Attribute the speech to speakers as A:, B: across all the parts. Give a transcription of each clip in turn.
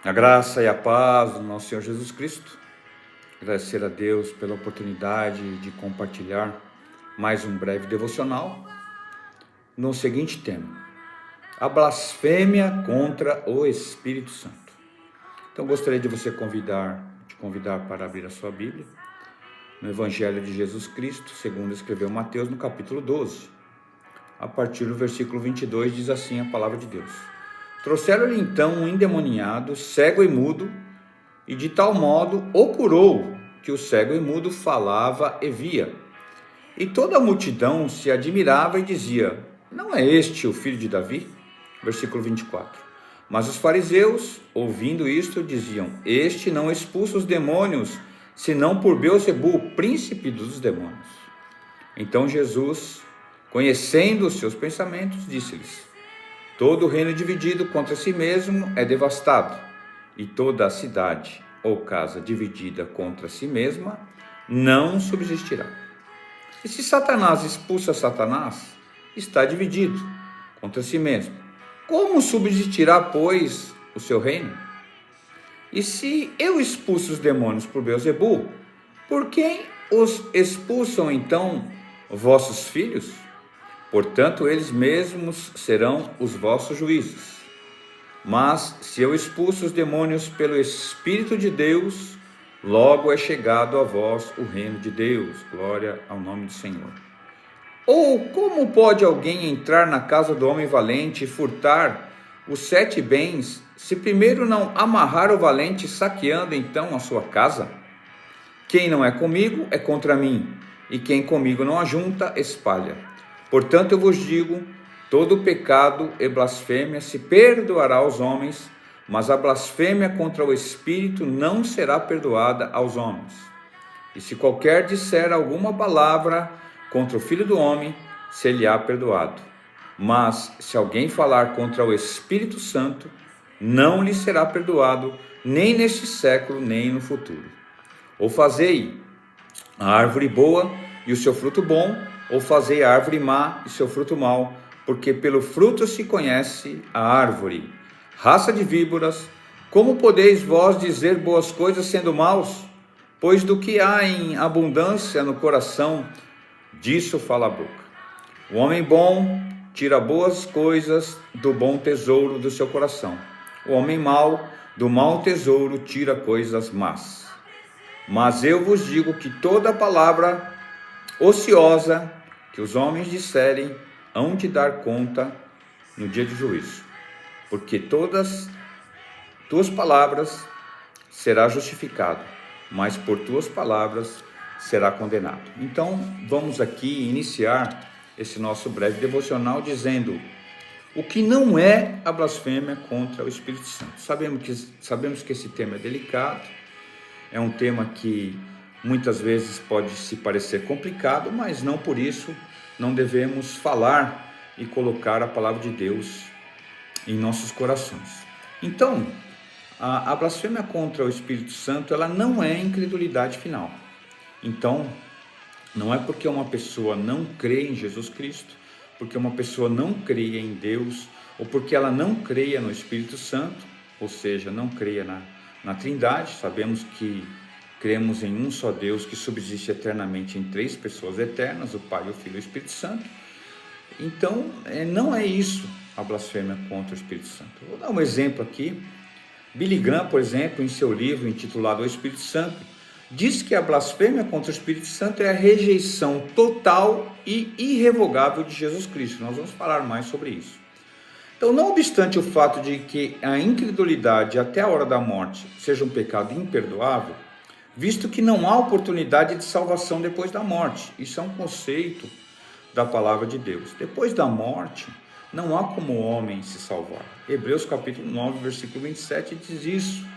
A: A graça e a paz do nosso Senhor Jesus Cristo. Agradecer a Deus pela oportunidade de compartilhar mais um breve devocional no seguinte tema: a blasfêmia contra o Espírito Santo. Então gostaria de te convidar para abrir a sua Bíblia no Evangelho de Jesus Cristo, segundo escreveu Mateus, no capítulo 12. A partir do versículo 22 diz assim a palavra de Deus: Trouxeram-lhe então um endemoniado, cego e mudo, e de tal modo o curou, que o cego e mudo falava e via. E toda a multidão se admirava e dizia: Não é este o filho de Davi? Versículo 24. Mas os fariseus, ouvindo isto, diziam: Este não expulsa os demônios, senão por Beelzebul, príncipe dos demônios. Então Jesus, conhecendo os seus pensamentos, disse-lhes: Todo reino dividido contra si mesmo é devastado, e toda a cidade ou casa dividida contra si mesma não subsistirá. E se Satanás expulsa Satanás, está dividido contra si mesmo. Como subsistirá, pois, o seu reino? E se eu expulso os demônios por Beelzebul, por quem os expulsam então vossos filhos? Portanto, eles mesmos serão os vossos juízes. Mas se eu expulso os demônios pelo Espírito de Deus, logo é chegado a vós o reino de Deus. Glória ao nome do Senhor. Ou como pode alguém entrar na casa do homem valente e furtar os 7 bens, se primeiro não amarrar o valente, saqueando então a sua casa? Quem não é comigo é contra mim, e quem comigo não ajunta, espalha. Portanto, eu vos digo, todo pecado e blasfêmia se perdoará aos homens, mas a blasfêmia contra o Espírito não será perdoada aos homens. E se qualquer disser alguma palavra contra o Filho do Homem, ser-lhe-á perdoado. Mas se alguém falar contra o Espírito Santo, não lhe será perdoado, nem neste século, nem no futuro. Ou fazei a árvore boa e o seu fruto bom, ou fazei a árvore má e seu fruto mau, porque pelo fruto se conhece a árvore. Raça de víboras, como podeis vós dizer boas coisas sendo maus? Pois do que há em abundância no coração, disso fala a boca. O homem bom tira boas coisas do bom tesouro do seu coração. O homem mau, do mau tesouro, tira coisas más. Mas eu vos digo que toda palavra ociosa que os homens disserem, hão de dar conta no dia de juízo. Porque todas tuas palavras será justificado, mas por tuas palavras será condenado. Então, vamos aqui iniciar esse nosso breve devocional dizendo o que não é a blasfêmia contra o Espírito Santo. Sabemos que esse tema é delicado, é um tema que muitas vezes pode se parecer complicado, mas não por isso não devemos falar e colocar a palavra de Deus em nossos corações. Então, a blasfêmia contra o Espírito Santo, ela não é incredulidade final. Então, não é porque uma pessoa não crê em Jesus Cristo, porque uma pessoa não creia em Deus, ou porque ela não creia no Espírito Santo, ou seja, não creia na Trindade. Sabemos que cremos em um só Deus que subsiste eternamente em 3 pessoas eternas, o Pai, o Filho e o Espírito Santo. Então, não é isso a blasfêmia contra o Espírito Santo. Vou dar um exemplo aqui. Billy Graham, por exemplo, em seu livro intitulado O Espírito Santo, diz que a blasfêmia contra o Espírito Santo é a rejeição total e irrevogável de Jesus Cristo. Nós vamos falar mais sobre isso. Então, não obstante o fato de que a incredulidade até a hora da morte seja um pecado imperdoável, visto que não há oportunidade de salvação depois da morte. Isso é um conceito da palavra de Deus. Depois da morte, não há como o homem se salvar. Hebreus capítulo 9, versículo 27 diz isso.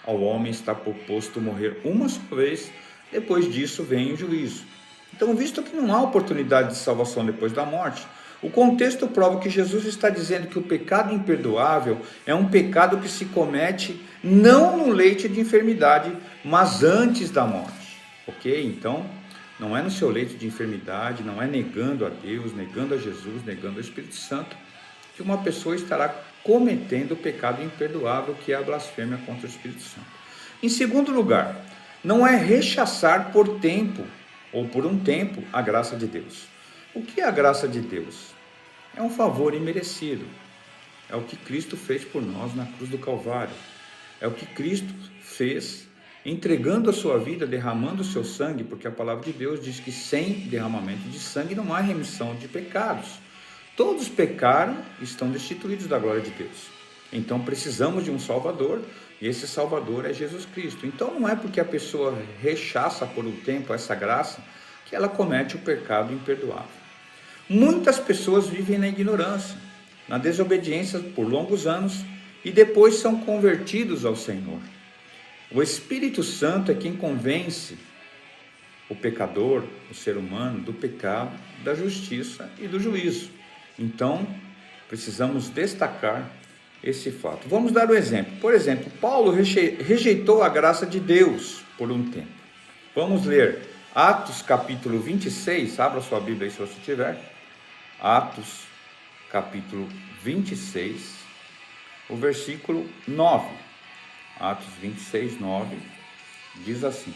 A: Ao homem está proposto morrer uma só vez, depois disso vem o juízo. Então, visto que não há oportunidade de salvação depois da morte, o contexto prova que Jesus está dizendo que o pecado imperdoável é um pecado que se comete não no leito de enfermidade, mas antes da morte, ok? Então, não é no seu leito de enfermidade, não é negando a Deus, negando a Jesus, negando ao Espírito Santo, que uma pessoa estará cometendo o pecado imperdoável que é a blasfêmia contra o Espírito Santo. Em segundo lugar, não é rechaçar por tempo ou por um tempo a graça de Deus. O que é a graça de Deus? É um favor imerecido. É o que Cristo fez por nós na cruz do Calvário. É o que Cristo fez entregando a sua vida, derramando o seu sangue, porque a palavra de Deus diz que sem derramamento de sangue não há remissão de pecados. Todos pecaram e estão destituídos da glória de Deus. Então precisamos de um Salvador, e esse Salvador é Jesus Cristo. Então não é porque a pessoa rechaça por um tempo essa graça que ela comete o pecado imperdoável. Muitas pessoas vivem na ignorância, na desobediência por longos anos e depois são convertidos ao Senhor. O Espírito Santo é quem convence o pecador, o ser humano, do pecado, da justiça e do juízo. Então, precisamos destacar esse fato. Vamos dar um exemplo. Por exemplo, Paulo rejeitou a graça de Deus por um tempo. Vamos ler Atos capítulo 26, abra sua Bíblia aí se você tiver. Atos capítulo 26, o versículo 9. Atos 26, 9, diz assim: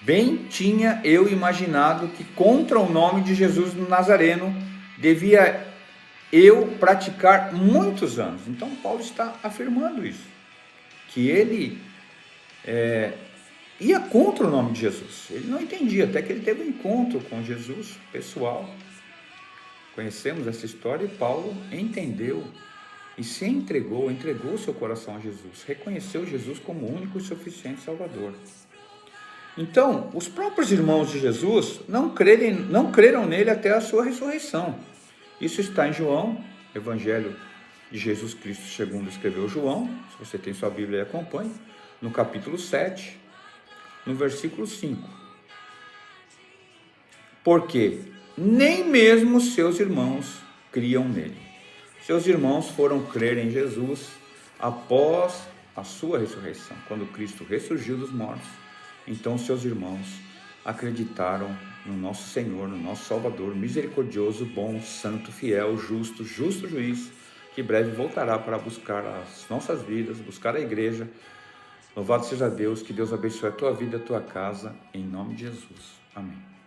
A: Bem tinha eu imaginado que contra o nome de Jesus Nazareno devia eu praticar muitos anos. Então Paulo está afirmando isso, que ele ia contra o nome de Jesus. Ele não entendia, até que ele teve um encontro com Jesus pessoal. Conhecemos essa história e Paulo entendeu e se entregou seu coração a Jesus, reconheceu Jesus como o único e suficiente Salvador. Então, os próprios irmãos de Jesus não creram nele até a sua ressurreição. Isso está em João, Evangelho de Jesus Cristo segundo escreveu João, se você tem sua Bíblia, acompanhe, no capítulo 7, no versículo 5. Porque nem mesmo seus irmãos criam nele. Seus irmãos foram crer em Jesus após a sua ressurreição, quando Cristo ressurgiu dos mortos. Então seus irmãos acreditaram no nosso Senhor, no nosso Salvador, misericordioso, bom, santo, fiel, justo juiz, que breve voltará para buscar as nossas vidas, buscar a igreja. Louvado seja Deus, que Deus abençoe a tua vida, a tua casa, em nome de Jesus. Amém.